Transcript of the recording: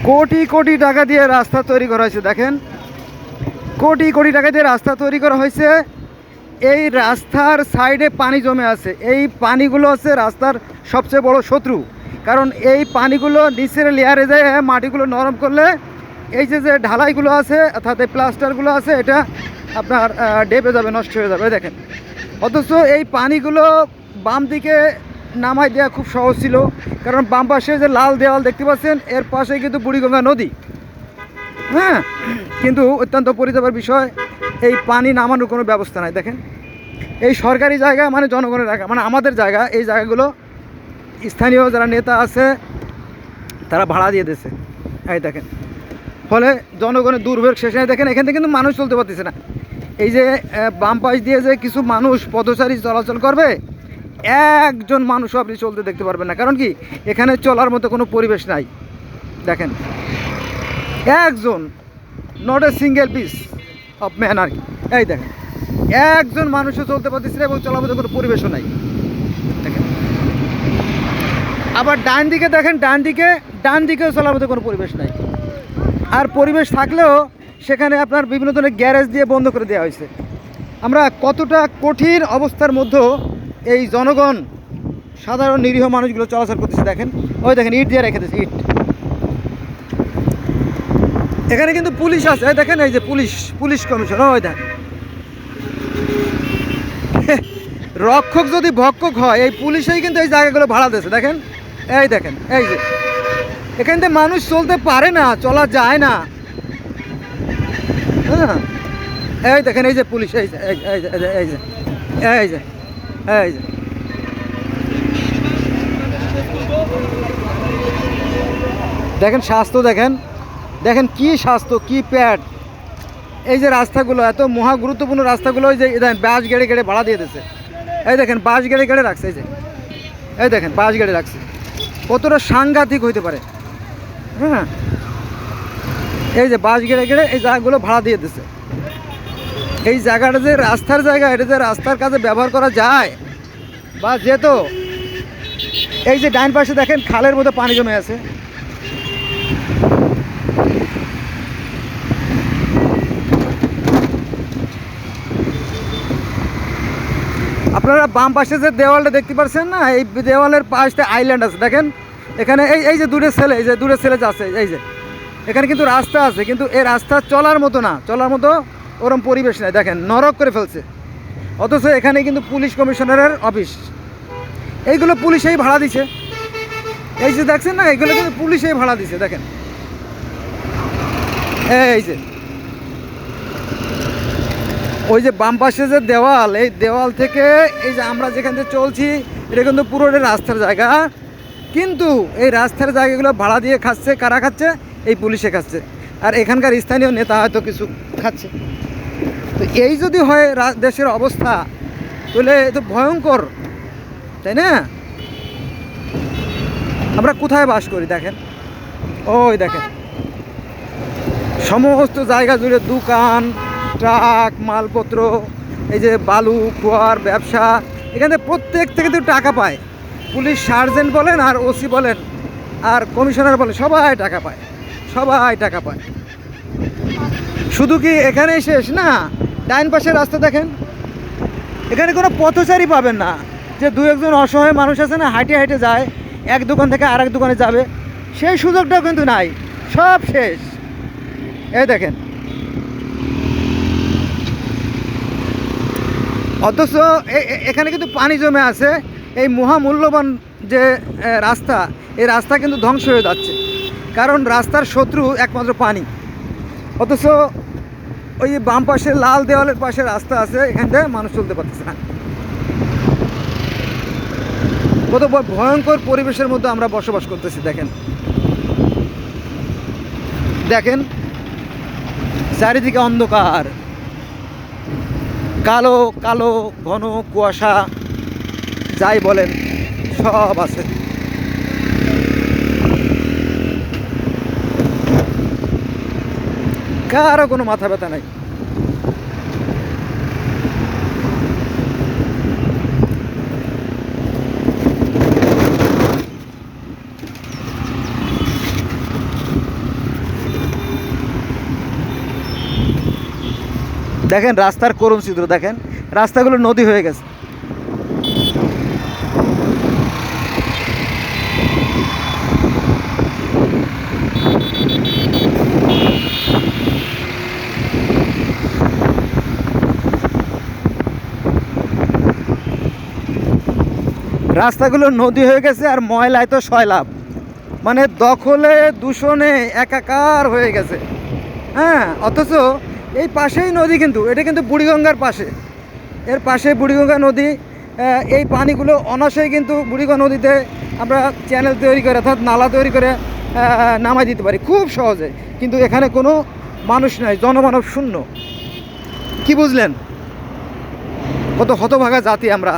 কোটি কোটি টাকা দিয়ে রাস্তা তৈরি করা হয়েছে। দেখেন, কোটি কোটি টাকা দিয়ে রাস্তা তৈরি করা হয়েছে। এই রাস্তার সাইডে পানি জমে আছে। এই পানিগুলো হচ্ছে রাস্তার সবচেয়ে বড় শত্রু। কারণ এই পানিগুলো নিচের লেয়ারে যায়, মাটিগুলো নরম করলে এই যে যে ঢালাইগুলো আছে অর্থাৎ এই প্লাস্টারগুলো আছে এটা আপনার ডেবে যাবে, নষ্ট হয়ে যাবে। দেখেন, অথচ এই পানিগুলো বাম দিকে নামাই দেওয়া খুব সহজ ছিল। কারণ বাম পাশে যে লাল দেওয়াল দেখতে পাচ্ছেন এর পাশে কিন্তু বুড়িগঙ্গা নদী। হ্যাঁ, কিন্তু অত্যন্ত পরিতাপের বিষয়, এই পানি নামানোর কোনো ব্যবস্থা নাই। দেখেন, এই সরকারি জায়গা মানে জনগণের জায়গা, মানে আমাদের জায়গা, এই জায়গাগুলো স্থানীয় যারা নেতা আছে তারা ভাড়া দিয়ে দিয়েছে। এই দেখেন, ফলে জনগণের দুর্ভোগ শেষ নেই। দেখেন, এখান থেকে কিন্তু মানুষ চলতে পারতেছে না। এই যে বাম পাশ দিয়ে যে কিছু মানুষ পথচারী চলাচল করবে, একজন মানুষও আপনি চলতে দেখতে পারবেন না। কারণ কি, এখানে চলার মতো কোনো পরিবেশ নাই। দেখেন, একজন, not a single piece of man আর কি। এই দেখেন, একজন মানুষও চলতে পারতেছে না এবং চলার মতো কোনো পরিবেশও নাই। দেখেন, আবার ডান দিকে দেখেন, ডান দিকেও চলার মতো কোনো পরিবেশ নাই। আর পরিবেশ থাকলেও সেখানে আপনার বিভিন্ন ধরনের গ্যারেজ দিয়ে বন্ধ করে দেওয়া হয়েছে। আমরা কতটা কঠিন অবস্থার মধ্যেও এই জনগণ, সাধারণ নিরীহ মানুষগুলো চলাচল করতেছে। দেখেন, ওই দেখেন ইট দিয়ে রেখে দিয়েছে, ইট। এখানে কিন্তু পুলিশ আছে, দেখেন এই যে পুলিশ কমিশন, ওই দেখেন। রক্ষক যদি ভক্ষক হয়, এই পুলিশেই কিন্তু এই জায়গাগুলো ভাড়া দিয়েছে। দেখেন, এই দেখেন, এই যে এখান থেকে মানুষ চলতে পারে না, চলা যায় না। হ্যাঁ, এই দেখেন, এই যে পুলিশ, এই যে এই যে এই যে এই যে এই যে দেখেন স্বাস্থ্য, দেখেন দেখেন কি স্বাস্থ্য, কি প্যাড। এই যে রাস্তাগুলো, এত মহা গুরুত্বপূর্ণ রাস্তাগুলো, এই যে দেখেন বাস গেড়ে গেড়ে ভাড়া দিয়ে দিয়েছে। এই দেখেন বাস গেড়ে গেড়ে রাখছে, এই যে এই দেখেন বাস গেড়ে রাখছে। কতটা সাংঘাতিক হইতে পারে। হ্যাঁ, এই যে বাস গেড়ে গেড়ে এই জায়গাগুলো ভাড়া দিয়ে দিচ্ছে। এই জায়গাটা যে রাস্তার জায়গা, এটা যে রাস্তার কাজে ব্যবহার করা যায় বা যেত। এই যে ডান পাশে দেখেন খালের মধ্যে পানি জমে আছে। আপনারা বাম পাশে যে দেওয়ালটা দেখতে পাচ্ছেন না, এই দেওয়ালের পাশে আইল্যান্ড আছে। দেখেন এখানে এই যে দূরের ছেলে, এই যে দূরের ছেলে যাচ্ছে, এই যে এখানে কিন্তু রাস্তা আছে, কিন্তু এই রাস্তা চলার মতো না, চলার মতো ওরম পরিবেশ নেই। দেখেন, নরক করে ফেলছে। অথচ এখানে কিন্তু পুলিশ কমিশনারের অফিস। এইগুলো পুলিশেই ভাড়া দিছে। এই যে দেখছেন না, এইগুলো কিন্তু পুলিশেই ভাড়া দিছে। দেখেন, এই যে ওই যে বাম পাশে যে দেওয়াল, এই দেওয়াল থেকে এই যে আমরা যেখান থেকে চলছি, এটা কিন্তু পুরোটা রাস্তার জায়গা। কিন্তু এই রাস্তার জায়গাগুলো ভাড়া দিয়ে খাচ্ছে। কারা খাচ্ছে? এই পুলিশে খাচ্ছে, আর এখানকার স্থানীয় নেতা হয়তো কিছু খাচ্ছে। তো এই যদি হয় দেশের অবস্থা, তাহলে এ তো ভয়ঙ্কর, তাই না? আমরা কোথায় বাস করি? দেখেন, ওই দেখেন সমস্ত জায়গা জুড়ে দোকান, ট্রাক, মালপত্র, এই যে বালু খোয়ার ব্যবসা। এখানে প্রত্যেক থেকে তো টাকা পায়। পুলিশ সার্জেন্ট বলেন আর ওসি বলেন আর কমিশনার বলেন, সবাই টাকা পায়, সবাই টাকা পায়। শুধু কি এখানেই শেষ না? ডাইন পাশের রাস্তা দেখেন, এখানে কোনো পথচারী পাবেন না। যে দু একজন অসহায় মানুষ আছে না, হাঁটে হাঁটে যায়, এক দোকান থেকে আরেক দোকানে যাবে, সেই সুযোগটাও কিন্তু নাই, সব শেষ। এই দেখেন, অথচ এখানে কিন্তু পানি জমে আছে। এই মহামূল্যবান যে রাস্তা, এই রাস্তা কিন্তু ধ্বংস হয়ে যাচ্ছে। কারণ রাস্তার শত্রু একমাত্র পানি। অথচ ওই বাম পাশে লাল দেওয়ালের পাশে রাস্তা আছে, এখান থেকে মানুষ চলতে পারতেছে না। কত ভয়ঙ্কর পরিবেশের মধ্যে আমরা বসবাস করতেছি। দেখেন, দেখেন চারিদিকে অন্ধকার, কালো কালো ঘন কুয়াশা, যাই বলেন সব আছে। কারো কোনো মাথা ব্যথা নাই। দেখেন রাস্তার করুণ চিত্র, দেখেন রাস্তাগুলো নদী হয়ে গেছে। রাস্তাগুলো নদী হয়ে গেছে আর ময়লায় তো সয়লাভ, মানে দখলে দূষণে একাকার হয়ে গেছে। হ্যাঁ, অথচ এই পাশেই নদী, কিন্তু এটা কিন্তু বুড়িগঙ্গার পাশে, এর পাশে বুড়িগঙ্গা নদী। এই পানিগুলো অনায়াসেই কিন্তু বুড়িগঙ্গা নদীতে আমরা চ্যানেল তৈরি করে অর্থাৎ নালা তৈরি করে নামাই দিতে পারি খুব সহজে, কিন্তু এখানে কোনো মানুষ নাই, জনমানব শূন্য। কি বুঝলেন? কত হতভাগা জাতি আমরা।